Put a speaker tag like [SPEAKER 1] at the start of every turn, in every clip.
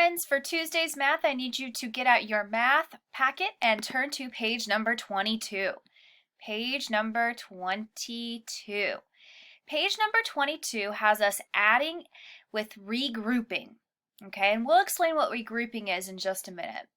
[SPEAKER 1] friends, for Tuesday's math, I need you to get out your math packet and turn to page number 22. Page number 22. Page number 22 has us adding with regrouping, okay? And we'll explain what regrouping is in just a minute.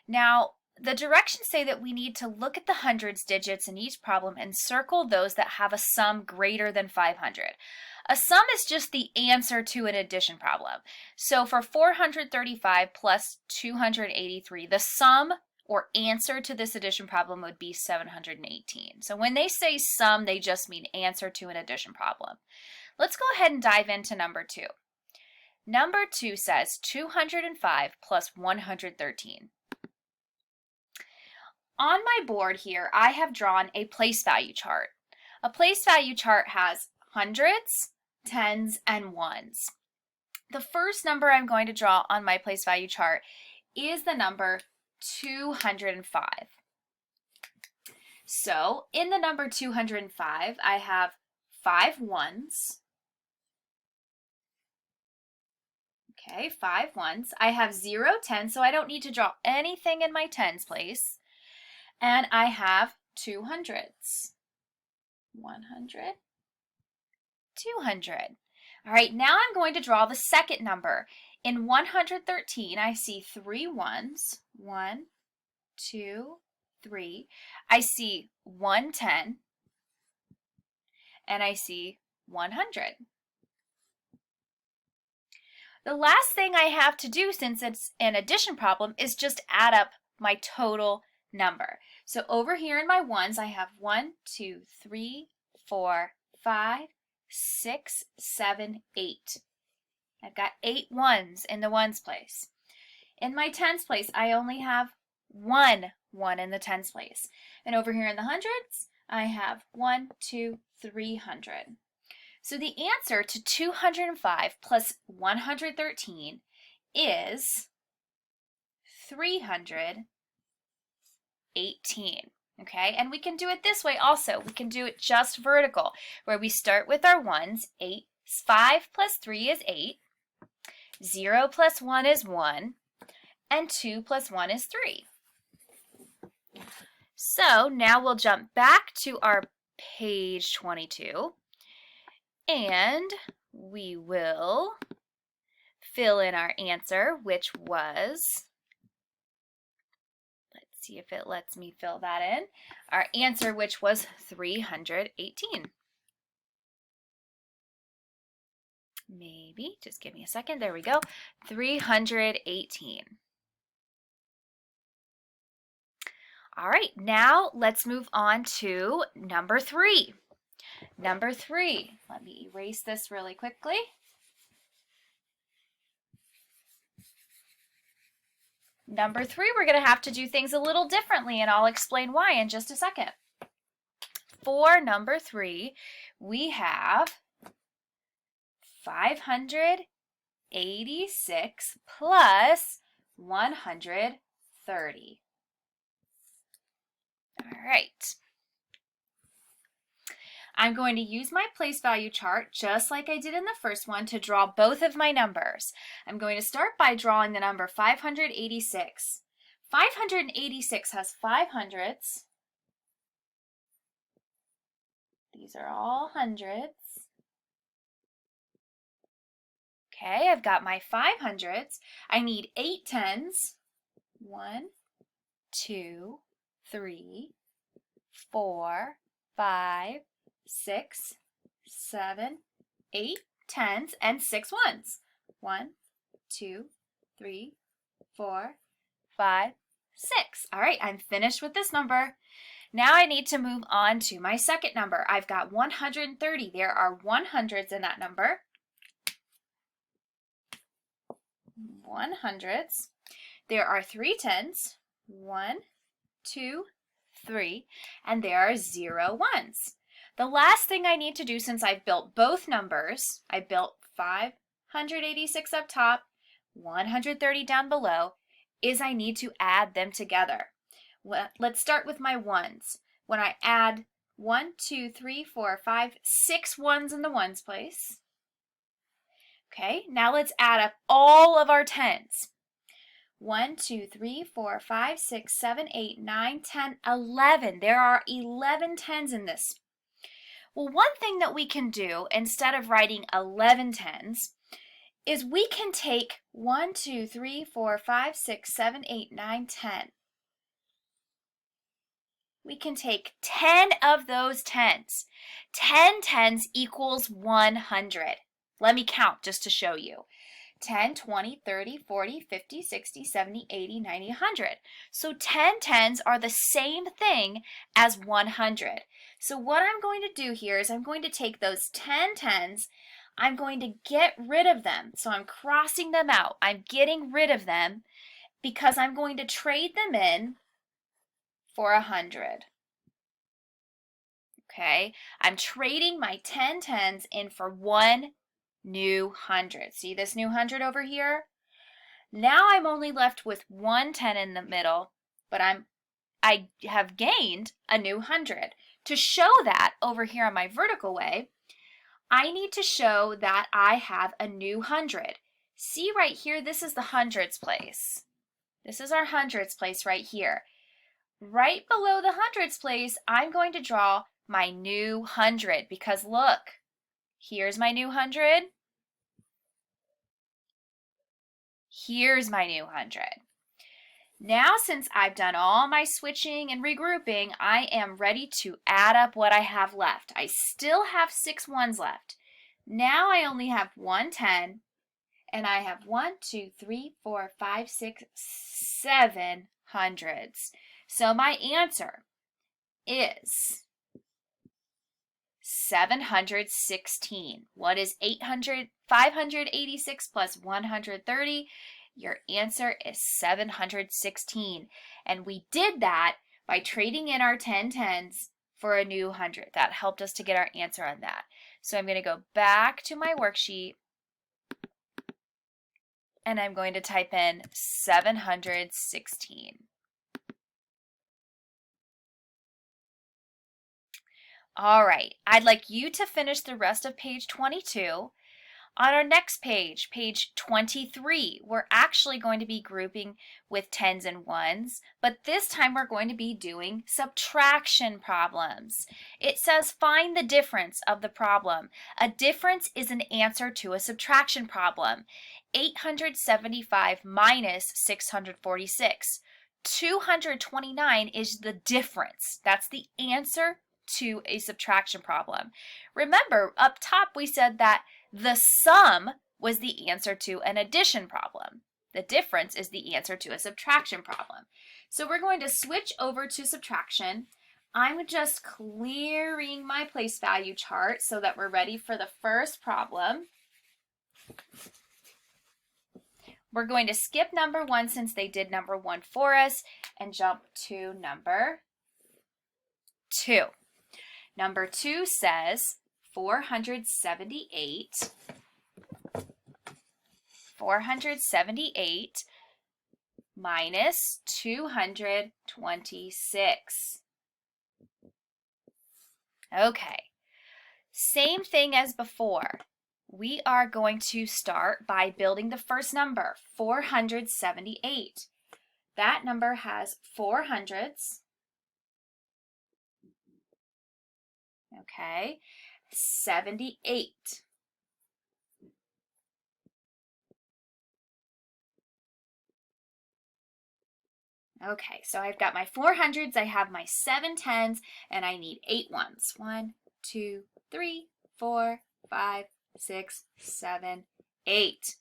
[SPEAKER 1] Now, the directions say that we need to look at the hundreds digits in each problem and circle those that have a sum greater than 500. A sum is just the answer to an addition problem. So for 435 plus 283, the sum or answer to this addition problem would be 718. So when they say sum, they just mean answer to an addition problem. Let's go ahead and dive into number 2. Number 2 says 205 plus 113. On my board here, I have drawn a place value chart. A place value chart has hundreds, tens, and ones. The first number I'm going to draw on my place value chart is the number 205. So in the number 205, I have 5 ones. Okay, 5 ones. I have 0 tens, so I don't need to draw anything in my tens place. And I have 2 hundreds. 100, 200. All right, now I'm going to draw the second number. In 113, I see 3 ones. 1, 2, 3. I see 110, and I see 100. The last thing I have to do, since it's an addition problem, is just add up my total number. So over here in my ones, I have 1, 2, 3, 4, 5, 6, 7, 8. I've got 8 ones in the ones place. In my tens place, I only have 1 1 in the tens place. And over here in the hundreds, I have 1, 2, 300. So the answer to 205 plus 113 is 318. Okay, and we can do it this way also. We can do it just vertical, where we start with our ones. 5 plus 3 is 8. 0 plus 1 is 1. And 2 plus 1 is 3. So now we'll jump back to our page 22, and we will fill in our answer, which was, let's see if it lets me fill that in, our answer, which was 318. Maybe, just give me a second, there we go, 318. All right, now let's move on to number 3. Number 3, let me erase this really quickly. Number 3, we're going to have to do things a little differently, and I'll explain why in just a second. For number 3, we have 586 plus 130. All right. I'm going to use my place value chart just like I did in the first one to draw both of my numbers. I'm going to start by drawing the number 586. 586 has 5 hundreds. These are all hundreds. Okay, I've got my 5 hundreds. I need 8 tens. 1, 2, 3, 4, 5, 6, 7, 8 tens, and 6 ones. 1, 2, 3, 4, 5, 6. All right, I'm finished with this number. Now I need to move on to my second number. I've got 130. There are 100s in that number. 100s. There are 3 tens. 1, 2, 3, and there are 0 ones. The last thing I need to do, since I've built both numbers, I built 586 up top, 130 down below, is I need to add them together. Let's start with my ones. When I add 1, 2, 3, 4, 5, 6 ones in the ones place. Okay, now let's add up all of our tens. 1, 2, 3, 4, 5, 6, 7, 8, 9, 10, 11. There are 11 tens in this. Well, one thing that we can do instead of writing 11 tens is we can take 1, 2, 3, 4, 5, 6, 7, 8, 9, 10. We can take 10 of those tens. 10 tens equals 100. Let me count just to show you. 10, 20, 30, 40, 50, 60, 70, 80, 90, 100. So 10 tens are the same thing as 100. So what I'm going to do here is I'm going to take those 10 tens, I'm going to get rid of them. So I'm crossing them out. I'm getting rid of them because I'm going to trade them in for 100. Okay, I'm trading my 10 tens in for one new 100. See this new 100 over here? Now I'm only left with one 10 in the middle, but I have gained a new 100. To show that over here on my vertical way, I need to show that I have a new 100. See right here, this is the hundreds place. This is our hundreds place right here. Right below the hundreds place, I'm going to draw my new 100 because look, here's my new 100. Here's my new 100. Now, since I've done all my switching and regrouping, I am ready to add up what I have left. I still have 6 ones left. Now I only have 1 10, and I have 1, 2, 3, 4, 5, 6, 7 hundreds. So my answer is 716. What is 586 plus 130? Your answer is 716. And we did that by trading in our 10 tens for a new 100. That helped us to get our answer on that. So I'm going to go back to my worksheet and I'm going to type in 716. All right, I'd like you to finish the rest of page 22. On our next page, page 23, we're actually going to be grouping with tens and ones, but this time we're going to be doing subtraction problems. It says find the difference of the problem. A difference is an answer to a subtraction problem. 875 minus 646. 229 is the difference. That's the answer to a subtraction problem. Remember, up top we said that the sum was the answer to an addition problem. The difference is the answer to a subtraction problem. So we're going to switch over to subtraction. I'm just clearing my place value chart so that we're ready for the first problem. We're going to skip number 1 since they did number 1 for us and jump to number 2. Number 2 says 478 minus 226. Okay, same thing as before. We are going to start by building the first number, 478. That number has 4 hundreds. Okay, 78. Okay, so I've got my 4 hundreds, I have my 7 tens, and I need 8 ones. 1, 2, 3, 4, 5, 6, 7, 8.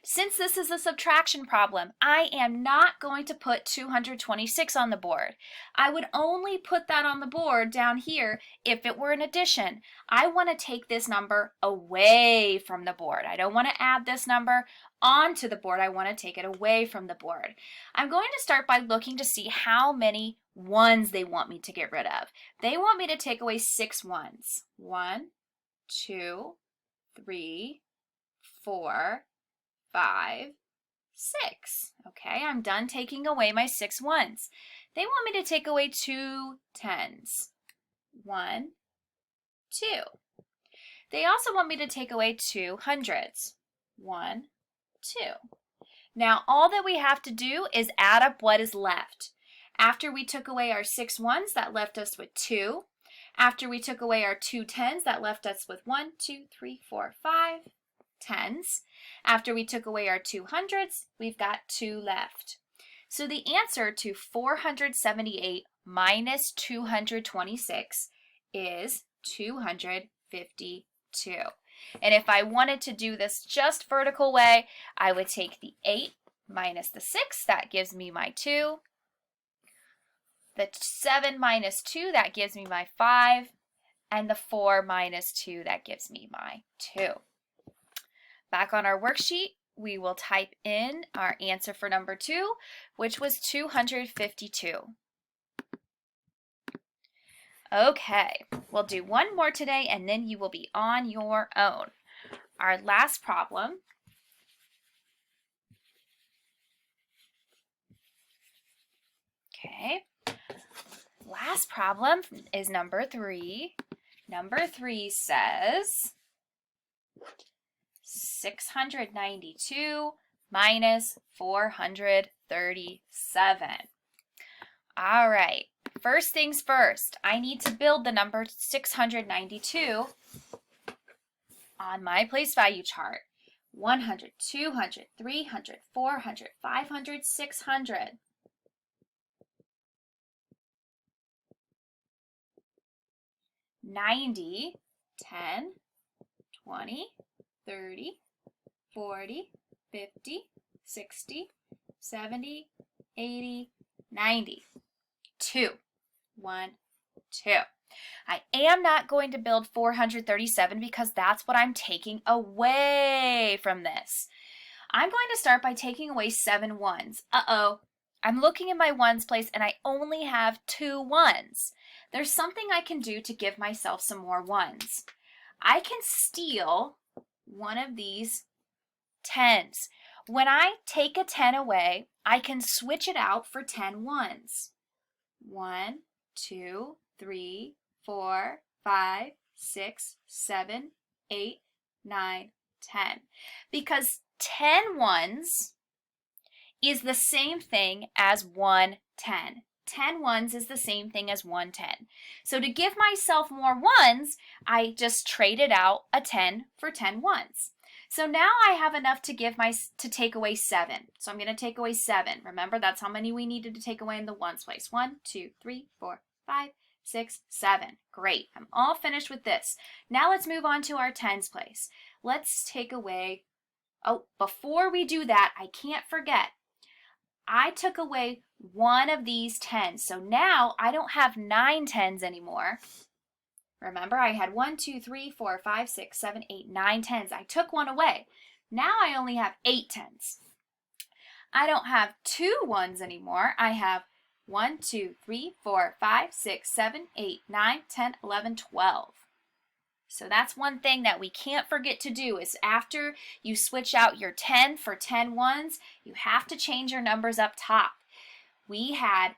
[SPEAKER 1] Since this is a subtraction problem, I am not going to put 226 on the board. I would only put that on the board down here if it were an addition. I want to take this number away from the board. I don't want to add this number onto the board. I want to take it away from the board. I'm going to start by looking to see how many ones they want me to get rid of. They want me to take away 6 ones. 1, 2, 3, 4, 5, 6. Okay, I'm done taking away my 6 ones. They want me to take away 2 tens. 1, 2. They also want me to take away 2 hundreds. 1, 2. Now all that we have to do is add up what is left. After we took away our 6 ones, that left us with 2. After we took away our 2 tens, that left us with 1, 2, 3, 4, 5 tens. After we took away our 2 hundreds, we've got 2 left. So the answer to 478 minus 226 is 252. And if I wanted to do this just vertical way, I would take the 8 minus the 6, that gives me my 2. The 7 minus 2, that gives me my 5. And the 4 minus 2, that gives me my 2. Back on our worksheet, we will type in our answer for number 2, which was 252. Okay, we'll do one more today and then you will be on your own. Our last problem last problem is number 3. Number 3 says 692 minus 437. All right, first things first, I need to build the number 692 on my place value chart. 100, 200, 300, 400, 500, 600. 90, 10, 20, 30, 40, 50, 60, 70, 80, 90. 2. 1, 2. I am not going to build 437 because that's what I'm taking away from this. I'm going to start by taking away 7 ones. Uh-oh. I'm looking in my ones place and I only have 2 ones. There's something I can do to give myself some more ones. I can steal one of these 10s. When I take a 10 away, I can switch it out for 10 ones. 1, 2, 3, 4, 5, 6, 7, 8, 9, 10. Because 10 ones is the same thing as 1 10. 10 ones is the same thing as 1 10. So to give myself more ones, I just traded out a 10 for 10 ones. So now I have enough to take away 7. So I'm going to take away 7. Remember, that's how many we needed to take away in the ones place. 1, 2, 3, 4, 5, 6, 7. Great. I'm all finished with this. Now let's move on to our tens place. Let's take away, oh, before we do that, I can't forget, I took away one of these 10s. So now I don't have 9 10s anymore. Remember, I had 1, 2, 3, 4, 5, 6, 7, 8, 9 10s. I took one away. Now I only have 8 10s. I don't have 2 1s anymore. I have 1, 2, 3, 4, 5, 6, 7, 8, 9, 10, 11, 12. So that's one thing that we can't forget to do is after you switch out your 10 for 10 ones, you have to change your numbers up top. We had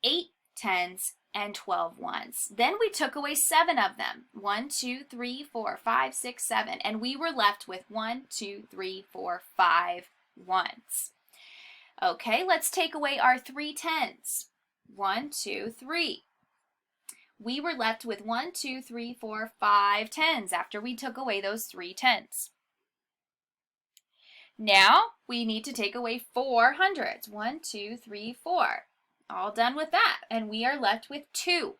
[SPEAKER 1] 8 10s and 12 ones. Then we took away 7 of them. 1, 2, 3, 4, 5, 6, 7. And we were left with 1, 2, 3, 4, 5 ones. Okay, let's take away our 3 10s. 1, 2, 3. We were left with 1, 2, 3, 4, 5 10s after we took away those 3 10s. Now we need to take away 4 hundreds. 1, 2, 3, 4. All done with that, and we are left with 2.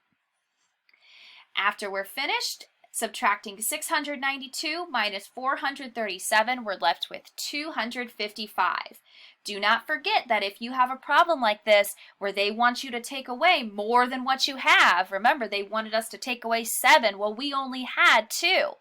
[SPEAKER 1] After we're finished subtracting 692 minus 437, we're left with 255. Do not forget that if you have a problem like this where they want you to take away more than what you have, remember they wanted us to take away 7, well we only had 2.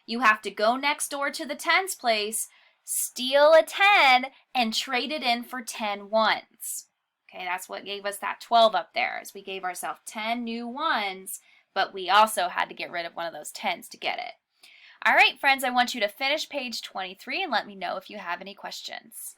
[SPEAKER 1] You have to go next door to the tens place, steal a 10, and trade it in for 10 ones. Okay, that's what gave us that 12 up there, as we gave ourselves 10 new ones, but we also had to get rid of one of those 10s to get it. All right, friends, I want you to finish page 23 and let me know if you have any questions.